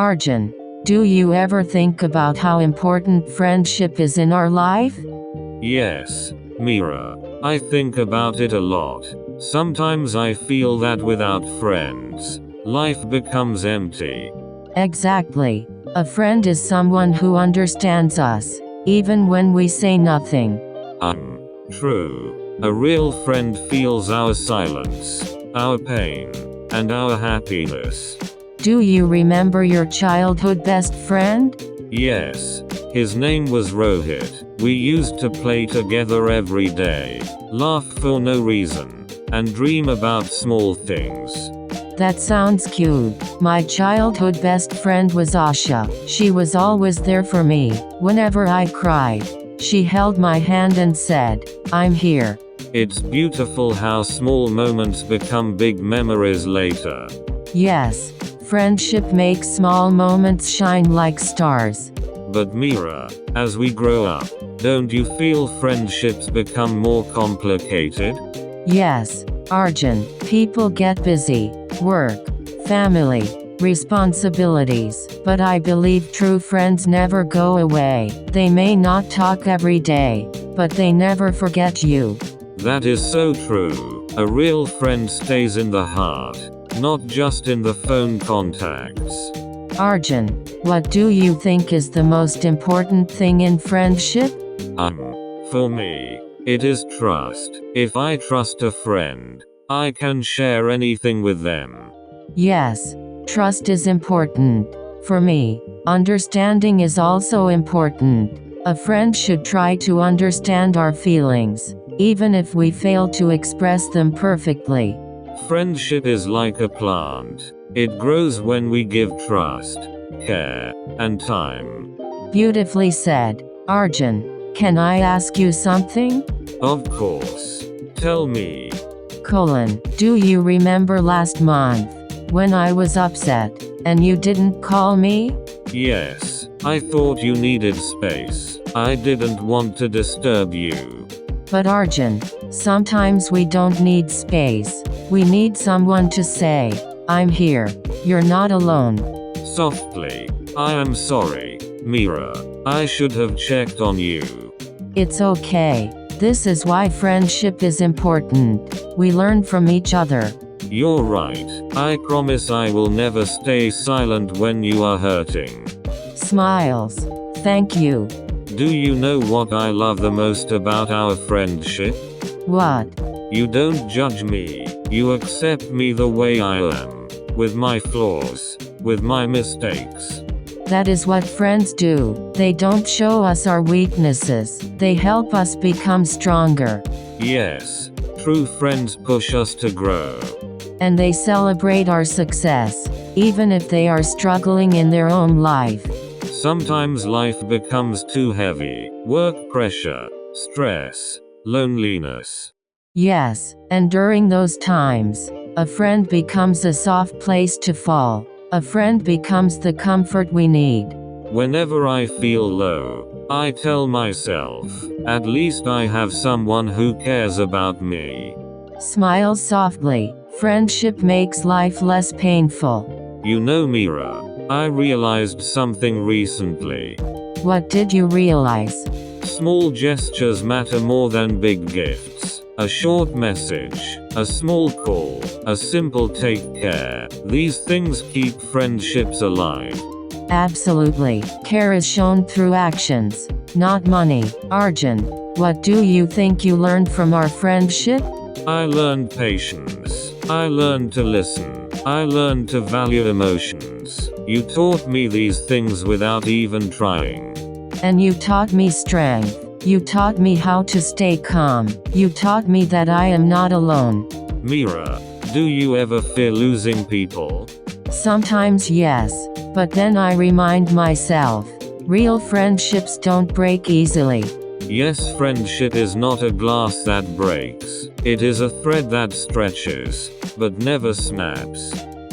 Arjun, do you ever think about how important friendship is in our life? Yes, Mira. I think about it a lot. Sometimes I feel that without friends, life becomes empty. Exactly. A friend is someone who understands us, even when we say nothing. True. A real friend feels our silence, our pain, and our happiness. Do you remember your childhood best friend? Yes. His name was Rohit. We used to play together every day, laugh for no reason, and dream about small things. That sounds cute. My childhood best friend was Asha. She was always there for me. Whenever I cried, she held my hand and said, "I'm here." It's beautiful how small moments become big memories later. Yes, friendship makes small moments shine like stars. But Mira, as we grow up, don't you feel friendships become more complicated? Yes, Arjun, people get busy, work, family, responsibilities, but I believe true friends never go away. They may not talk every day, but they never forget you. That is so true. A real friend stays in the heart, not just in the phone contacts. Arjun, what do you think is the most important thing in friendship? For me, it is trust. If I trust a friend, I can share anything with them. Yes, trust is important. For me, understanding is also important. A friend should try to understand our feelings, even if we fail to express them perfectly. Friendship is like a plant. It grows when we give trust, care, and time. Beautifully said. Arjun, can I ask you something? Of course. Tell me. Do you remember last month, when I was upset, and you didn't call me? Yes, I thought you needed space. I didn't want to disturb you. But Arjun, sometimes we don't need space. We need someone to say, "I'm here. You're not alone." Softly. I am sorry, Mira. I should have checked on you. It's okay. This is why friendship is important. We learn from each other. You're right. I promise I will never stay silent when you are hurting. Smiles. Thank you. Do you know what I love the most about our friendship? What? You don't judge me. You accept me the way I am, with my flaws, with my mistakes. That is what friends do. They don't show us our weaknesses. They help us become stronger. Yes, true friends push us to grow. And they celebrate our success, even if they are struggling in their own life. Sometimes life becomes too heavy. Work pressure, stress, loneliness. Yes, and during those times, a friend becomes a soft place to fall. A friend becomes the comfort we need. Whenever I feel low, I tell myself, at least I have someone who cares about me. Smile softly. Friendship makes life less painful. You know, Mira, I realized something recently. What did you realize? Small gestures matter more than big gifts. A short message, a small call, a simple take care. These things keep friendships alive. Absolutely. Care is shown through actions, not money. Arjun, what do you think you learned from our friendship? I learned patience. I learned to listen. I learned to value emotions. You taught me these things without even trying. And you taught me strength. You taught me how to stay calm. You taught me that I am not alone. Mira, do you ever fear losing people? Sometimes yes, but then I remind myself, real friendships don't break easily. Yes, friendship is not a glass that breaks. It is a thread that stretches, but never snaps.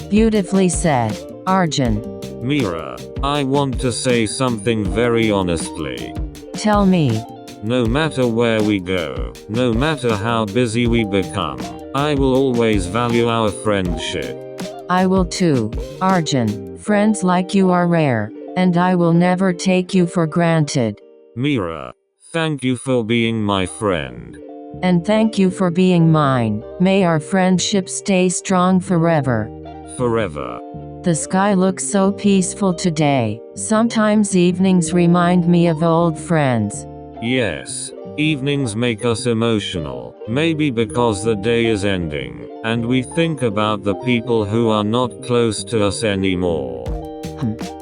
Beautifully said, Arjun. Mira, I want to say something very honestly. Tell me. No matter where we go, no matter how busy we become, I will always value our friendship. I will too. Arjun, friends like you are rare, and I will never take you for granted. Mira, thank you for being my friend. And thank you for being mine. May our friendship stay strong forever. Forever. The sky looks so peaceful today. Sometimes evenings remind me of old friends. Yes, evenings make us emotional, maybe because the day is ending, and we think about the people who are not close to us anymore.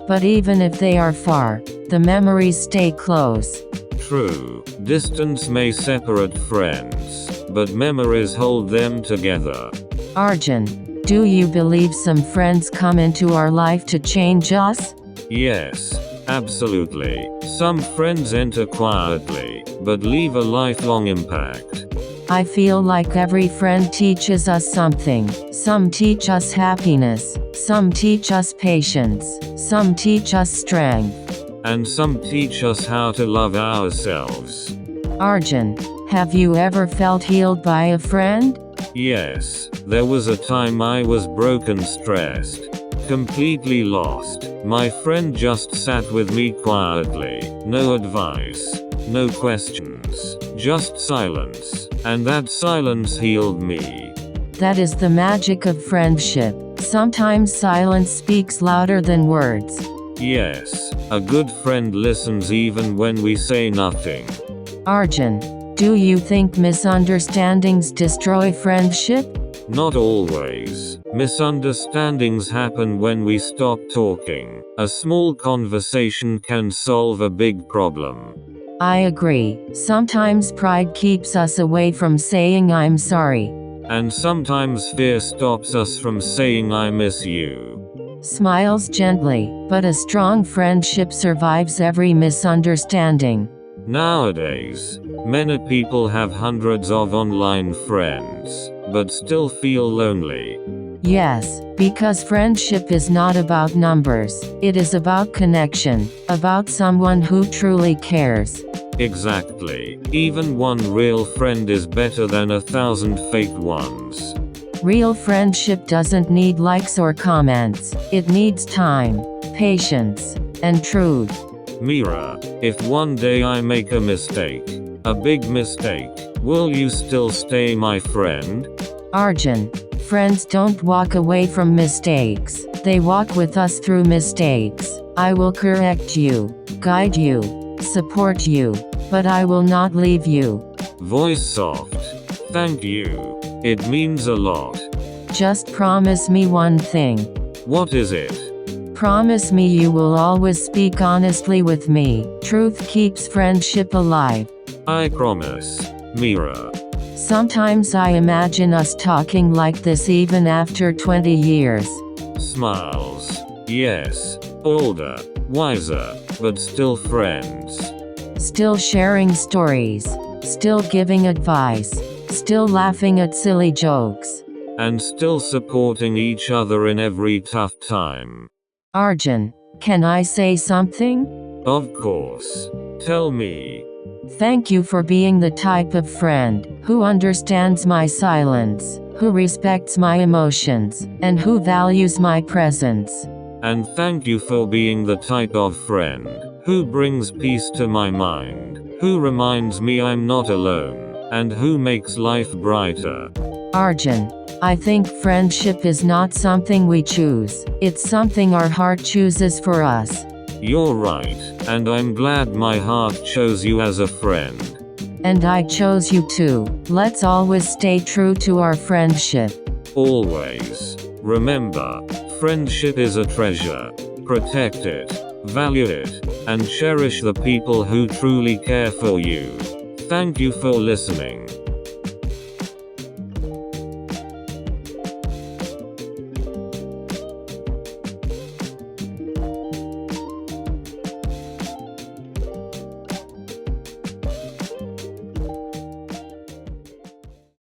But even if they are far, the memories stay close. True, distance may separate friends, but memories hold them together. Arjun, do you believe some friends come into our life to change us? Yes, absolutely. Some friends enter quietly, but leave a lifelong impact. I feel like every friend teaches us something. Some teach us happiness, some teach us patience, some teach us strength. And some teach us how to love ourselves. Arjun, have you ever felt healed by a friend? Yes, there was a time I was broken, stressed, completely lost. My friend just sat with me quietly, no advice, no questions, just silence, and that silence healed me. That is the magic of friendship. Sometimes silence speaks louder than words. Yes, a good friend listens even when we say nothing. Arjun, do you think misunderstandings destroy friendship? Not always. Misunderstandings happen when we stop talking. A small conversation can solve a big problem. I agree. Sometimes pride keeps us away from saying I'm sorry. And sometimes fear stops us from saying I miss you. Smiles gently, but a strong friendship survives every misunderstanding. Nowadays, many people have hundreds of online friends, but still feel lonely. Yes, because friendship is not about numbers, it is about connection, about someone who truly cares. Exactly. Even one real friend is better than 1,000 fake ones. Real friendship doesn't need likes or comments, it needs time, patience, and truth. Mira, if one day I make a mistake, a big mistake, will you still stay my friend? Arjun, friends don't walk away from mistakes, they walk with us through mistakes. I will correct you, guide you, support you, but I will not leave you. Voice soft. Thank you. It means a lot. Just promise me one thing. What is it? Promise me you will always speak honestly with me. Truth keeps friendship alive. I promise, Mira. Sometimes I imagine us talking like this even after 20 years. Smiles. Yes. Older, wiser, but still friends. Still sharing stories. Still giving advice. Still laughing at silly jokes. And still supporting each other in every tough time. Arjun, can I say something? Of course. Tell me. Thank you for being the type of friend who understands my silence, who respects my emotions, and who values my presence. And thank you for being the type of friend who brings peace to my mind, who reminds me I'm not alone, and who makes life brighter. Arjun, I think friendship is not something we choose, it's something our heart chooses for us. You're right, and I'm glad my heart chose you as a friend. And I chose you too. Let's always stay true to our friendship. Always. Remember, friendship is a treasure. Protect it, value it, and cherish the people who truly care for you. Thank you for listening.